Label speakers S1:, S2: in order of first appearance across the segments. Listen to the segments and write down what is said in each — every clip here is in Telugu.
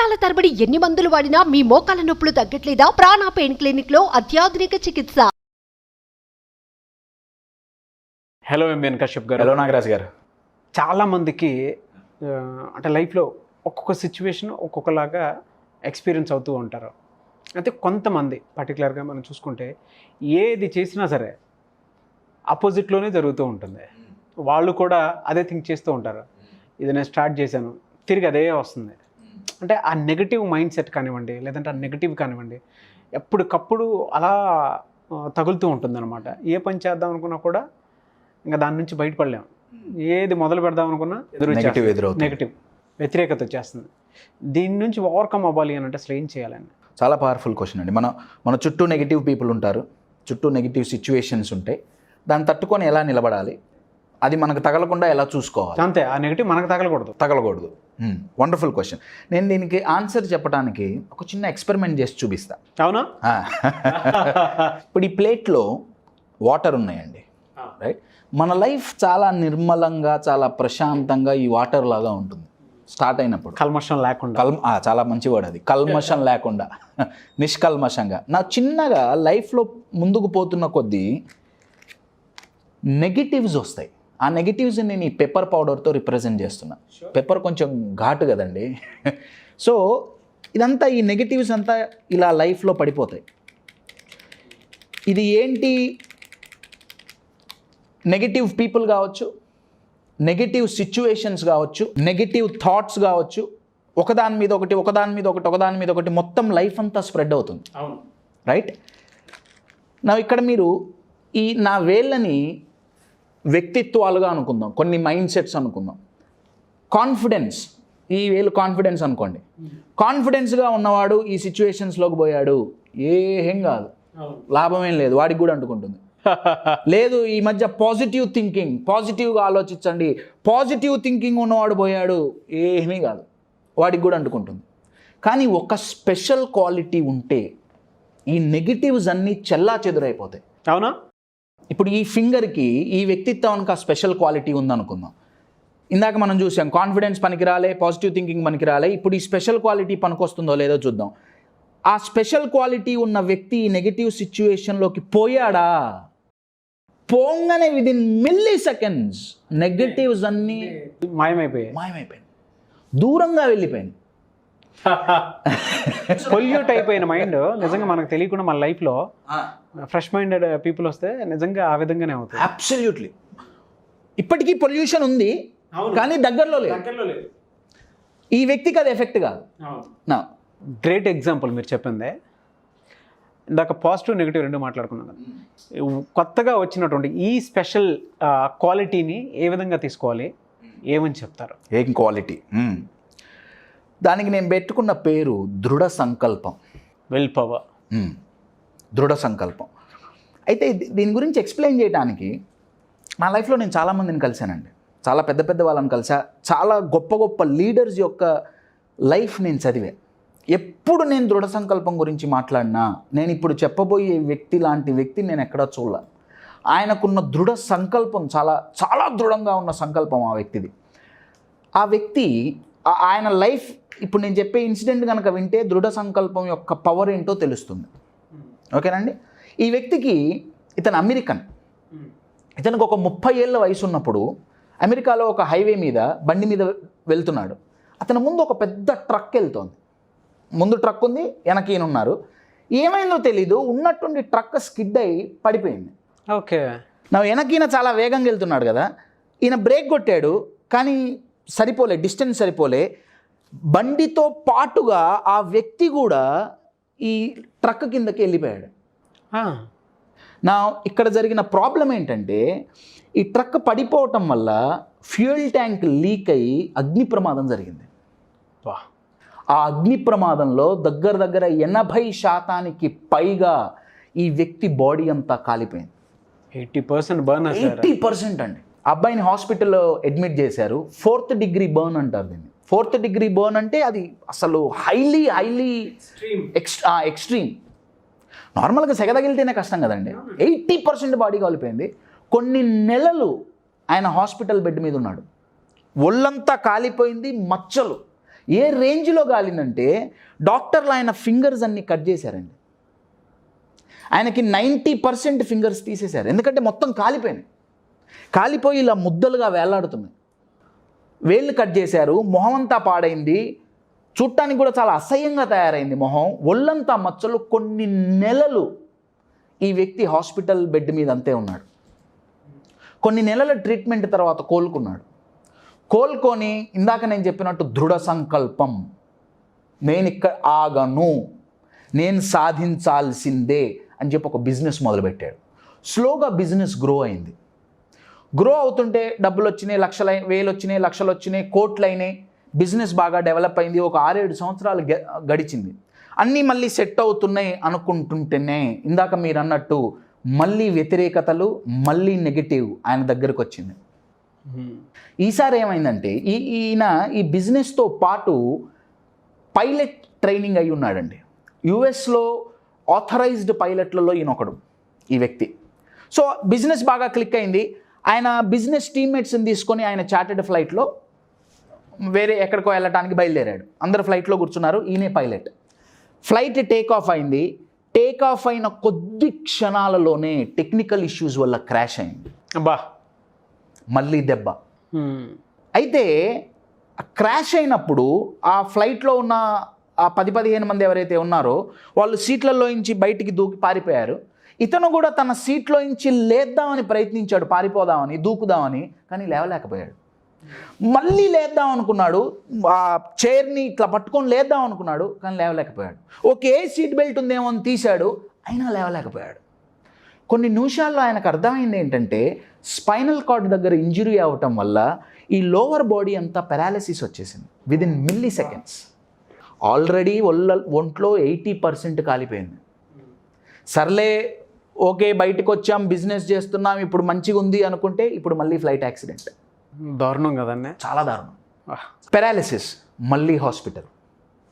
S1: సంవత్సరాల తరబడి ఎన్ని మందులు వాడినా మీ మోకాల నొప్పులు తగ్గట్లేదా? ప్రాణ పెయిన్ క్లినిక్ లో అత్యాధునిక చికిత్స.
S2: హలో ఎంఎన్ కశ్యప్ గారు.
S3: హలో నాగరాజ్ గారు.
S2: చాలామందికి అంటే లైఫ్లో ఒక్కొక్క సిచ్యువేషన్ ఒక్కొక్కలాగా ఎక్స్పీరియన్స్ అవుతూ ఉంటారు. అయితే కొంతమంది పర్టికులర్గా మనం చూసుకుంటే ఏది చేసినా సరే ఆపోజిట్లోనే జరుగుతూ ఉంటుంది. వాళ్ళు కూడా అదే థింక్ చేస్తూ ఉంటారు. ఇది నేను స్టార్ట్ చేశాను, తిరిగి అదే వస్తుంది. అంటే ఆ నెగటివ్ మైండ్ సెట్ కానివ్వండి, లేదంటే ఆ నెగటివ్ కానివ్వండి, ఎప్పటికప్పుడు అలా తగులుతూ ఉంటుందన్నమాట. ఏ పని చేద్దాం అనుకున్నా కూడా ఇంకా దాని నుంచి బయటపడలేము. ఏది మొదలు పెడదాం అనుకున్నా నెగటివ్ వ్యతిరేకత వచ్చేస్తుంది. దీని నుంచి ఓవర్కమ్ అవ్వాలి అని అంటే అసలు ఏం చేయాలని?
S3: చాలా పవర్ఫుల్ క్వశ్చన్ అండి. మన చుట్టూ నెగిటివ్ పీపుల్ ఉంటారు, చుట్టూ నెగిటివ్ సిచ్యువేషన్స్ ఉంటాయి. దాన్ని తట్టుకొని ఎలా నిలబడాలి, అది మనకు తగలకుండా ఎలా చూసుకోవాలి,
S2: అంతే. ఆ నెగిటివ్ మనకు తగలకూడదు. Wonderful question. నేను దీనికి ఆన్సర్ చెప్పడానికి ఒక చిన్న ఎక్స్పెరిమెంట్ చేసి చూపిస్తా. అవునా?
S3: ఇప్పుడు ఈ ప్లేట్లో వాటర్ ఉన్నాయండి, రైట్? మన లైఫ్ చాలా నిర్మలంగా, చాలా ప్రశాంతంగా ఈ వాటర్ లాగా ఉంటుంది స్టార్ట్ అయినప్పుడు.
S2: కల్మషం లేకుండా.
S3: చాలా మంచి వర్డ్ అది, కల్మషం లేకుండా, నిష్కల్మషంగా. నా చిన్నగా లైఫ్లో ముందుకు పోతున్న కొద్దీ నెగిటివ్స్ వస్తాయి. ఆ నెగిటివ్స్ని నేను ఈ పెప్పర్ పౌడర్తో రిప్రజెంట్ చేస్తున్నా. పెప్పర్ కొంచెం ఘాటు కదండి. సో ఇదంతా, ఈ నెగిటివ్స్ అంతా ఇలా లైఫ్లో పడిపోతాయి. ఇది ఏంటి? నెగిటివ్ పీపుల్ కావచ్చు, నెగిటివ్ సిచ్యువేషన్స్ కావచ్చు, నెగిటివ్ థాట్స్ కావచ్చు. ఒకదాని మీద ఒకటి మొత్తం లైఫ్ అంతా స్ప్రెడ్ అవుతుంది. రైట్? ఇక్కడ మీరు ఈ నా వేళ్ళని వ్యక్తిత్వాలుగా అనుకుందాం, కొన్ని మైండ్ సెట్స్ అనుకుందాం. కాన్ఫిడెన్స్, ఈ వేలు కాన్ఫిడెన్స్ అనుకోండి. కాన్ఫిడెన్స్గా ఉన్నవాడు ఈ సిచ్యువేషన్స్లోకి పోయాడు, ఏం కాదు, లాభమేం లేదు, వాడికి కూడా అంటుకుంటుంది. లేదు, ఈ మధ్య పాజిటివ్గా ఆలోచించండి, పాజిటివ్ థింకింగ్ ఉన్నవాడు పోయాడు, ఏమీ కాదు, వాడికి కూడా అంటుకుంటుంది. కానీ ఒక స్పెషల్ క్వాలిటీ ఉంటే ఈ నెగిటివ్స్ అన్నీ చెల్లా చెదురైపోతాయి.
S2: అవునా?
S3: ఇప్పుడు ఈ ఫింగర్కి, ఈ వ్యక్తిత్వానికి ఆ స్పెషల్ క్వాలిటీ ఉందనుకుందాం. ఇందాక మనం చూసాం కాన్ఫిడెన్స్ పనికిరాలే, పాజిటివ్ థింకింగ్ పనికిరాలే. ఇప్పుడు ఈ స్పెషల్ క్వాలిటీ పనికొస్తుందో లేదో చూద్దాం. ఆ స్పెషల్ క్వాలిటీ ఉన్న వ్యక్తి ఈ నెగిటివ్ సిచ్యువేషన్లోకి పోయాడా, పోంగానే విదిన్ మిల్లీ సెకండ్స్ నెగటివ్స్ అన్నీ మాయమైపోయాయి, దూరంగా వెళ్ళిపోయింది.
S2: పొల్యూట్ అయిపోయిన మైండ్ నిజంగా మనకు తెలియకుండా మన లైఫ్లో ఫ్రెష్ మైండెడ్ పీపుల్ వస్తే నిజంగా ఆ విధంగానే అవుతుంది.
S3: అబ్సల్యూట్లీ. ఇప్పటికీ పొల్యూషన్ ఉంది, కానీ దగ్గరలో లేదు. ఈ వ్యక్తికి అది ఎఫెక్ట్ కాదు. నా
S2: గ్రేట్ ఎగ్జాంపుల్ మీరు చెప్పిందే. ఇందాక పాజిటివ్ నెగిటివ్ రెండు మాట్లాడుకున్నాం కదా. కొత్తగా వచ్చినటువంటి ఈ స్పెషల్ క్వాలిటీని ఏ విధంగా తీసుకోవాలి, ఏమని చెప్తారు?
S3: ఏం క్వాలిటీ? దానికి నేను పెట్టుకున్న పేరు దృఢ సంకల్పం.
S2: Will power.
S3: దృఢ సంకల్పం. అయితే దీని గురించి ఎక్స్ప్లెయిన్ చేయడానికి నా లైఫ్లో నేను చాలామందిని కలిశానండి, చాలా పెద్ద పెద్ద వాళ్ళని కలిసా, చాలా గొప్ప గొప్ప లీడర్స్ యొక్క లైఫ్ నేను చదివా. ఎప్పుడు నేను దృఢ సంకల్పం గురించి మాట్లాడినా, నేను ఇప్పుడు చెప్పబోయే వ్యక్తి లాంటి వ్యక్తి నేను ఎక్కడా చూడలే. ఆయనకున్న దృఢ సంకల్పం, చాలా చాలా దృఢంగా ఉన్న సంకల్పం ఆ వ్యక్తిది. ఆ వ్యక్తి, ఆయన లైఫ్, ఇప్పుడు నేను చెప్పే ఇన్సిడెంట్ కనుక వింటే దృఢ సంకల్పం యొక్క పవర్ ఏంటో తెలుస్తుంది. ఓకేనండి? ఈ వ్యక్తికి, ఇతను అమెరికన్, ఇతనికి ఒక 30 ఏళ్ళ వయసు ఉన్నప్పుడు అమెరికాలో ఒక హైవే మీద బండి మీద వెళ్తున్నాడు. అతని ముందు ఒక పెద్ద ట్రక్ వెళ్తోంది. ముందు ట్రక్ ఉంది, వెనక ఈయన ఉన్నారు. ఏమైందో తెలీదు, ఉన్నట్టుండి ట్రక్ స్కిడ్ అయి పడిపోయింది.
S2: ఓకే.
S3: వెనక ఈయన చాలా వేగంగా వెళ్తున్నాడు కదా, ఈయన బ్రేక్ కొట్టాడు, కానీ సరిపోలే, డిస్టెన్స్ సరిపోలే. బండితో పాటుగా ఆ వ్యక్తి కూడా ఈ ట్రక్ కిందకి వెళ్ళిపోయాడు. ఇక్కడ జరిగిన ప్రాబ్లం ఏంటంటే, ఈ ట్రక్ పడిపోవటం వల్ల ఫ్యూయల్ ట్యాంక్ లీక్ అయ్యి అగ్ని ప్రమాదం జరిగింది. ఆ అగ్ని ప్రమాదంలో దగ్గర 80% పైగా ఈ వ్యక్తి బాడీ అంతా కాలిపోయింది.
S2: 80% బర్న్.
S3: 80% అండి. అబ్బాయిని హాస్పిటల్లో అడ్మిట్ చేశారు. 4th degree బర్న్ అంటారు దీన్ని. 4th degree బర్న్ అంటే అది అసలు హైలీ ఎక్స్ట్రీమ్. నార్మల్గా సెగదగిలితేనే కష్టం కదండి. 80% బాడీ కాలిపోయింది. కొన్ని నెలలు ఆయన హాస్పిటల్ బెడ్ మీద ఉన్నాడు. ఒళ్ళంతా కాలిపోయింది, మచ్చలు. ఏ రేంజ్లో కాలిందంటే డాక్టర్లు ఆయన ఫింగర్స్ అన్ని కట్ చేశారండి. ఆయనకి 90% ఫింగర్స్ తీసేశారు, ఎందుకంటే మొత్తం కాలిపోయినాయి. కాలిపోయి ఇలా ముద్దలుగా వేలాడుతున్నాయి. వేళ్ళు కట్ చేశారు, మొహం అంతా పాడైంది, చూడటానికి కూడా చాలా అసహ్యంగా తయారైంది మొహం, ఒళ్ళంతా మచ్చలు. కొన్ని నెలలు ఈ వ్యక్తి హాస్పిటల్ బెడ్ మీద అంతే ఉన్నాడు. కొన్ని నెలల ట్రీట్మెంట్ తర్వాత కోలుకున్నాడు. కోలుకొని ఇందాక నేను చెప్పినట్టు దృఢ సంకల్పం, నేను ఇక్కడ ఆగను, నేను సాధించాల్సిందే అని చెప్పి ఒక బిజినెస్ మొదలుపెట్టాడు. స్లోగా బిజినెస్ గ్రో అయింది. గ్రో అవుతుంటే డబ్బులు వచ్చినాయి, వేలు వచ్చినాయి, లక్షలు వచ్చినాయి, కోట్లు అయినాయి, బిజినెస్ బాగా డెవలప్ అయింది. ఒక 6-7 సంవత్సరాలు గడిచింది. అన్నీ మళ్ళీ సెట్ అవుతున్నాయి అనుకుంటుంటేనే ఇందాక మీరు అన్నట్టు మళ్ళీ వ్యతిరేకతలు, మళ్ళీ నెగిటివ్ ఆయన దగ్గరకు వచ్చింది. ఈసారి ఏమైందంటే ఈయన ఈ బిజినెస్తో పాటు పైలట్ ట్రైనింగ్ అయి ఉన్నాడండి. యుఎస్లో ఆథరైజ్డ్ పైలట్లలో ఈయన ఒకడు ఈ వ్యక్తి. సో బిజినెస్ బాగా క్లిక్ అయింది. ఆయన బిజినెస్ టీమ్మేట్స్ని తీసుకొని ఆయన చార్టెడ్ ఫ్లైట్లో వేరే ఎక్కడికో వెళ్ళటానికి బయలుదేరాడు. అందరు ఫ్లైట్లో కూర్చున్నారు, ఈయనే పైలట్. ఫ్లైట్ టేక్ ఆఫ్ అయింది. టేక్ ఆఫ్ అయిన కొద్ది క్షణాలలోనే టెక్నికల్ ఇష్యూస్ వల్ల క్రాష్ అయింది.
S2: అబ్బా,
S3: మళ్ళీ దెబ్బ. అయితే క్రాష్ అయినప్పుడు ఆ ఫ్లైట్లో ఉన్న ఆ 10-15 మంది ఎవరైతే ఉన్నారో వాళ్ళు సీట్లలో నుంచి బయటికి దూకి పారిపోయారు. ఇతను కూడా తన సీట్లో నుంచి లేద్దామని ప్రయత్నించాడు, పారిపోదామని, దూకుదామని, కానీ లేవలేకపోయాడు. మళ్ళీ లేద్దాం అనుకున్నాడు, ఆ చైర్ని ఇట్లా పట్టుకొని లేద్దాం అనుకున్నాడు, కానీ లేవలేకపోయాడు. ఓకే, సీట్ బెల్ట్ ఉందేమో అని తీశాడు, అయినా లేవలేకపోయాడు. కొన్ని నిమిషాల్లో ఆయనకు అర్థమైంది ఏంటంటే స్పైనల్ కార్డ్ దగ్గర ఇంజురీ అవ్వటం వల్ల ఈ లోవర్ బాడీ అంతా పెరాలిసిస్ వచ్చేసింది విదిన్ మిల్లీ సెకండ్స్. ఆల్రెడీ ఒంట్లో 80% కాలిపోయింది. సర్లే, ఓకే, బయటకు వచ్చాం, బిజినెస్ చేస్తున్నాం, ఇప్పుడు మంచిగా ఉంది అనుకుంటే ఇప్పుడు మళ్ళీ ఫ్లైట్ యాక్సిడెంట్.
S2: దారుణం కదండి,
S3: చాలా దారుణం. పెరాలిసిస్, మళ్ళీ హాస్పిటల్,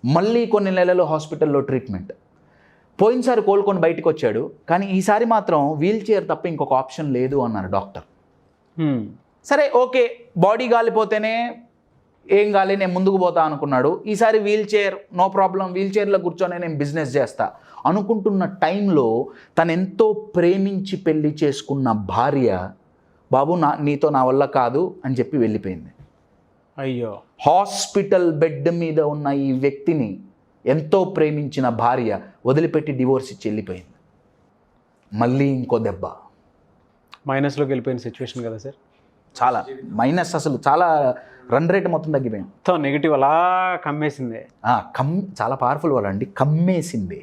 S3: మళ్ళీ కొన్ని నెలలు హాస్పిటల్లో ట్రీట్మెంట్. పోయినసారి కోలుకొని బయటకు వచ్చాడు, కానీ ఈసారి మాత్రం వీల్ చైర్ తప్ప ఇంకొక ఆప్షన్ లేదు అన్నారు డాక్టర్. సరే, ఓకే, బాడీ గాలిపోతేనే ఏం గాలి, నేను ముందుకు పోతా అనుకున్నాడు. ఈసారి wheel chair, no problem, wheel చైర్లో కూర్చొని నేను బిజినెస్ చేస్తా అనుకుంటున్న టైంలో తను ఎంతో ప్రేమించి పెళ్లి చేసుకున్న భార్య, బాబు నీతో నా వల్ల కాదు అని చెప్పి వెళ్ళిపోయింది.
S2: అయ్యో.
S3: హాస్పిటల్ బెడ్ మీద ఉన్న ఈ వ్యక్తిని ఎంతో ప్రేమించిన భార్య వదిలిపెట్టి డివోర్స్ ఇచ్చి వెళ్ళిపోయింది. మళ్ళీ ఇంకో దెబ్బ.
S2: మైనస్లోకి వెళ్ళిపోయిన సిచ్యువేషన్ కదా సార్,
S3: చాలా మైనస్, అసలు చాలా రన్ రేట్ మొత్తం తగ్గిపోయింది.
S2: మొత్తం నెగిటివ్ అలా కమ్మేసింది.
S3: చాలా పవర్ఫుల్ వర్డ్ అండి, కమ్మేసింది.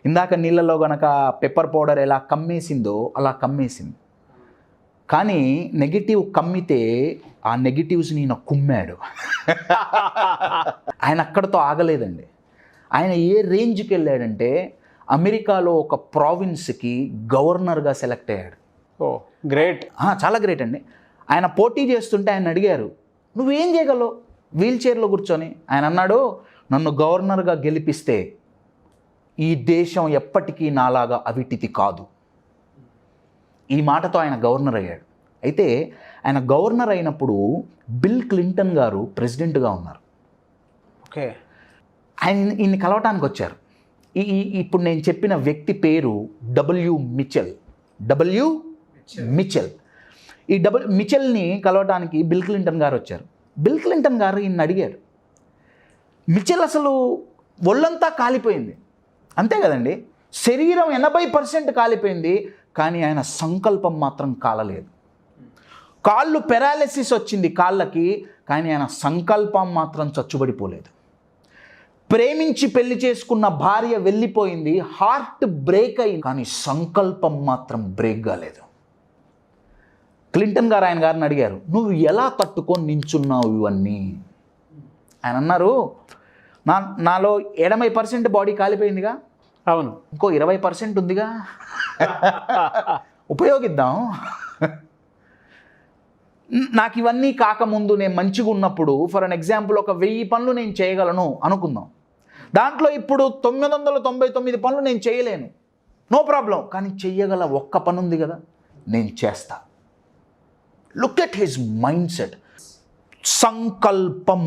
S3: ఇందాక నీళ్ళలో గనక పెప్పర్ పౌడర్ ఎలా కమ్మేసిందో అలా కమ్మేసింది. కానీ నెగిటివ్ కమ్మితే ఆ నెగిటివ్స్ని ఈయన కుమ్మాడు. ఆయన అక్కడితో ఆగలేదండి. ఆయన ఏ రేంజ్కి వెళ్ళాడంటే అమెరికాలో ఒక ప్రావిన్స్కి గవర్నర్గా సెలెక్ట్ అయ్యాడు.
S2: ఓ గ్రేట్.
S3: చాలా గ్రేట్ అండి. ఆయన పోటీ చేస్తుంటే ఆయన అడిగారు, నువ్వేం చేయగలవు వీల్ చైర్లో కూర్చొని? ఆయన అన్నాడు, నన్ను గవర్నర్గా గెలిపిస్తే ఈ దేశం ఎప్పటికీ నాలాగా అవిటిది కాదు. ఈ మాటతో ఆయన గవర్నర్ అయ్యాడు. అయితే ఆయన గవర్నర్ అయినప్పుడు బిల్ క్లింటన్ గారు ప్రెసిడెంట్గా ఉన్నారు.
S2: ఓకే.
S3: ఈయన్ని కలవటానికి వచ్చారు. ఇప్పుడు నేను చెప్పిన వ్యక్తి పేరు డబ్ల్యూ మిచెల్. ఈ మిచెల్ని కలవటానికి బిల్ క్లింటన్ గారు వచ్చారు. బిల్ క్లింటన్ గారు ఈయన్ని అడిగారు, మిచెల్ అసలు ఒళ్ళంతా కాలిపోయింది, అంతే కదండి, శరీరం 80% కాలిపోయింది, కానీ ఆయన సంకల్పం మాత్రం కాలలేదు. కాళ్ళు పెరాలిసిస్ వచ్చింది కాళ్ళకి, కానీ ఆయన సంకల్పం మాత్రం చచ్చుబడిపోలేదు. ప్రేమించి పెళ్లి చేసుకున్న భార్య వెళ్ళిపోయింది, హార్ట్ బ్రేక్ అయింది, కానీ సంకల్పం మాత్రం బ్రేక్ కాలేదు. క్లింటన్ గారు ఆయన గారిని అడిగారు, నువ్వు ఎలా తట్టుకొని నించున్నావు ఇవన్నీ? ఆయన అన్నారు, నాలో 80% బాడీ కాలిపోయిందిగా,
S2: అవును,
S3: ఇంకో 20% ఉందిగా, ఉపయోగిద్దాం. నాకు ఇవన్నీ కాకముందు నేను మంచిగా ఉన్నప్పుడు, ఫర్ అన్ ఎగ్జాంపుల్, ఒక 1000 పనులు నేను చేయగలను అనుకుందాం. దాంట్లో ఇప్పుడు 999 పనులు నేను చేయలేను, నో ప్రాబ్లం, కానీ చెయ్యగల ఒక్క పని ఉంది కదా, నేను చేస్తా. Look at his mind set. సంకల్పం.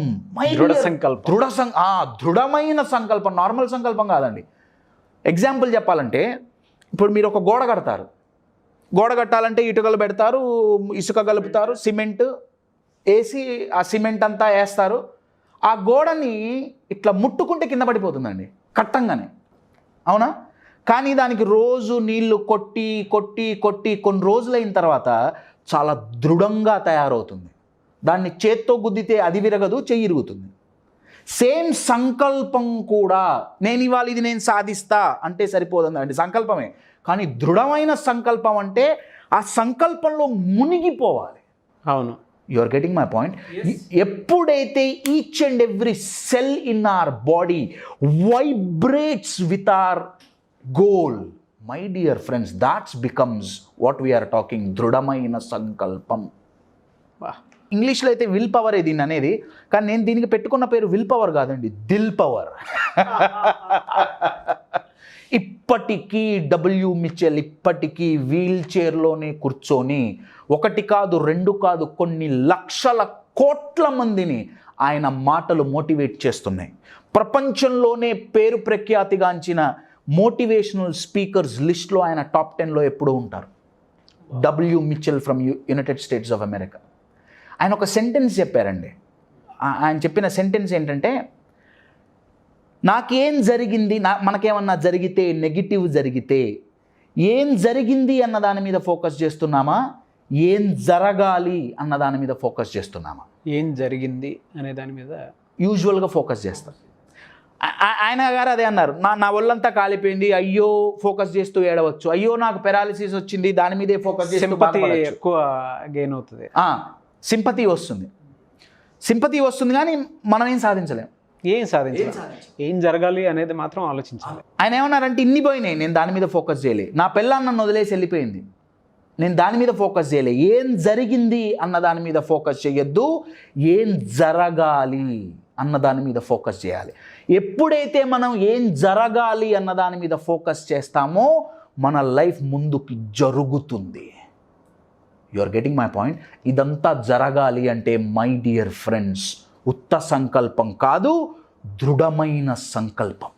S3: దృఢమైన సంకల్పం, నార్మల్ సంకల్పం కాదండి. ఎగ్జాంపుల్ చెప్పాలంటే, ఇప్పుడు మీరు ఒక గోడ కడతారు. గోడ కట్టాలంటే ఇటుకలు పెడతారు, ఇసుక కలుపుతారు, సిమెంట్ వేసి ఆ సిమెంట్ అంతా వేస్తారు. ఆ గోడని ఇట్లా ముట్టుకుంటే కింద పడిపోతుందండి కట్టంగానే, అవునా? కానీ దానికి రోజు నీళ్లు కొట్టి కొట్టి కొట్టి కొన్ని రోజులైన తర్వాత చాలా దృఢంగా తయారవుతుంది. దాన్ని చేత్తో గుద్దితే అది విరగదు, చెయ్యి ఇరుగుతుంది. సేమ్ సంకల్పం కూడా, నేను ఇవాళ ఇది నేను సాధిస్తా అంటే సరిపోదండి, సంకల్పమే. కానీ దృఢమైన సంకల్పం అంటే ఆ సంకల్పంలో మునిగిపోవాలి.
S2: అవును,
S3: you are getting my point. ఎప్పుడైతే each and every cell in our body vibrates with our goal, my dear friends, that's becomes what we are talking, దృఢమైన సంకల్పం. ఇంగ్లీష్లో అయితే విల్ పవర్ దీన్ని అనేది, కానీ నేను దీనికి పెట్టుకున్న పేరు విల్ పవర్ కాదండి, దిల్ పవర్. ఇప్పటికీ డబ్ల్యూ మిచెల్ ఇప్పటికీ వీల్ చైర్లోనే కూర్చొని ఒకటి కాదు, రెండు కాదు, కొన్ని లక్షల కోట్ల మందిని ఆయన మాటలు మోటివేట్ చేస్తున్నాయి. ప్రపంచంలోనే పేరు ప్రఖ్యాతిగాంచిన మోటివేషనల్ స్పీకర్స్ లిస్ట్లో ఆయన టాప్ 10లో ఎప్పుడూ ఉంటారు. W Mitchell from United states of America. ఆయన ఒక సెంటెన్స్ చెప్పారండి. ఆయన చెప్పిన సెంటెన్స్ ఏంటంటే, నాకేం జరిగింది, మనకేమన్నా జరిగితే, నెగిటివ్ జరిగితే ఏం జరిగింది అన్న దాని మీద ఫోకస్ చేస్తున్నామా, ఏం జరగాలి అన్న దాని మీద ఫోకస్ చేస్తున్నామా?
S2: ఏం జరిగింది అనే దాని మీద
S3: యూజువల్గా ఫోకస్ చేస్తాం. ఆయన గారు అదే అన్నారు, నా ఒళ్ళంతా కాలిపోయింది, అయ్యో ఫోకస్ చేస్తూ ఏడవచ్చు, అయ్యో నాకు పెరాలిసిస్ వచ్చింది, దాని మీదే ఫోకస్ చేస్తూ
S2: ఎక్కువ గెయిన్ అవుతుంది.
S3: సింపతి వస్తుంది కానీ మనం ఏం సాధించలేం.
S2: ఏం జరగాలి అనేది మాత్రం ఆలోచించాలి.
S3: ఆయన ఏమన్నారంటే, ఇన్ని పోయినాయి, నేను దాని మీద ఫోకస్ చేయలే, నా పిల్లని నన్ను వదిలేసి వెళ్ళిపోయింది, నేను దాని మీద ఫోకస్ చేయలే, ఏం జరిగింది అన్న దాని మీద ఫోకస్ చేయొద్దు, ఏం జరగాలి అన్న దాని మీద ఫోకస్ చేయాలి. ఎప్పుడైతే మనం ఏం జరగాలి అన్న దాని మీద ఫోకస్ చేస్తామో మన లైఫ్ ముందుకు జరుగుతుంది. You are getting my point. ఇదంతా జరగాలి అంటే మై డియర్ ఫ్రెండ్స్, ఉత్త సంకల్పం కాదు, దృఢమైన సంకల్పం.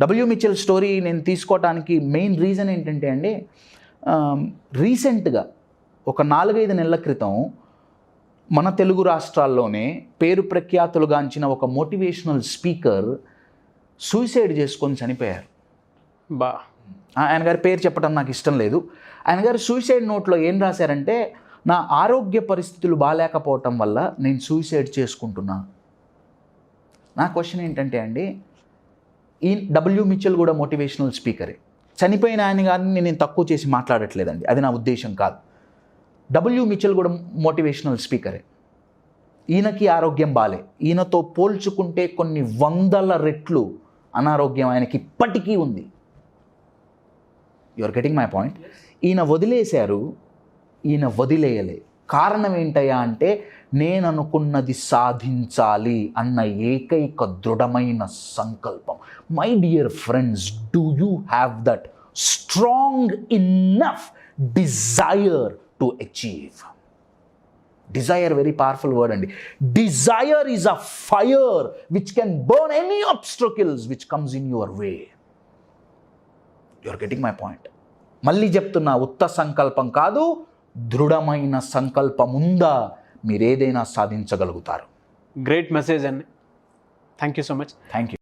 S3: డబ్ల్యూ మిచెల్ స్టోరీ నేను తీసుకోవటానికి మెయిన్ రీజన్ ఏంటంటే అండి, రీసెంట్గా ఒక 4-5 నెలల క్రితం మన తెలుగు రాష్ట్రాల్లోనే పేరు ప్రఖ్యాతులుగాంచిన ఒక మోటివేషనల్ స్పీకర్ సూసైడ్ చేసుకొని చనిపోయారు. ఆయన గారి పేరు చెప్పడం నాకు ఇష్టం లేదు. ఆయన గారు సూసైడ్ నోట్లో ఏం రాశారంటే, నా ఆరోగ్య పరిస్థితులు బాగాలేకపోవటం వల్ల నేను సూసైడ్ చేసుకుంటున్నా. నా క్వశ్చన్ ఏంటంటే అండి, ఈ డబ్ల్యూ మిచెల్ కూడా మోటివేషనల్ స్పీకరే. చనిపోయిన ఆయన గారిని నేను తక్కువ చేసి మాట్లాడట్లేదండి, అది నా ఉద్దేశం కాదు. డబ్ల్యూ మిచెల్ కూడా మోటివేషనల్ స్పీకరే. ఈయనకి ఆరోగ్యం బాలే, ఈయనతో పోల్చుకుంటే కొన్ని 100 రెట్లు అనారోగ్యం ఆయనకి ఇప్పటికీ ఉంది. You are getting my point. ఈయన వదిలేశారు, ఈయన వదిలేయలే. కారణం ఏంటయ్యా అంటే, నేను అనుకున్నది సాధించాలి అన్న ఏకైక దృఢమైన సంకల్పం. My dear friends, do you have that strong enough desire to achieve? Desire, very powerful word అండి. Desire is a fire which can burn any obstacles which comes in your way. You are getting my point. మళ్ళీ చెప్తున్నా, ఉత్త సంకల్పం కాదు, దృఢమైన సంకల్పం ఉందా మీరేదైనా సాధించగలుగుతారు.
S2: గ్రేట్ మెసేజ్ అండి. Thank you so much.
S3: Thank you.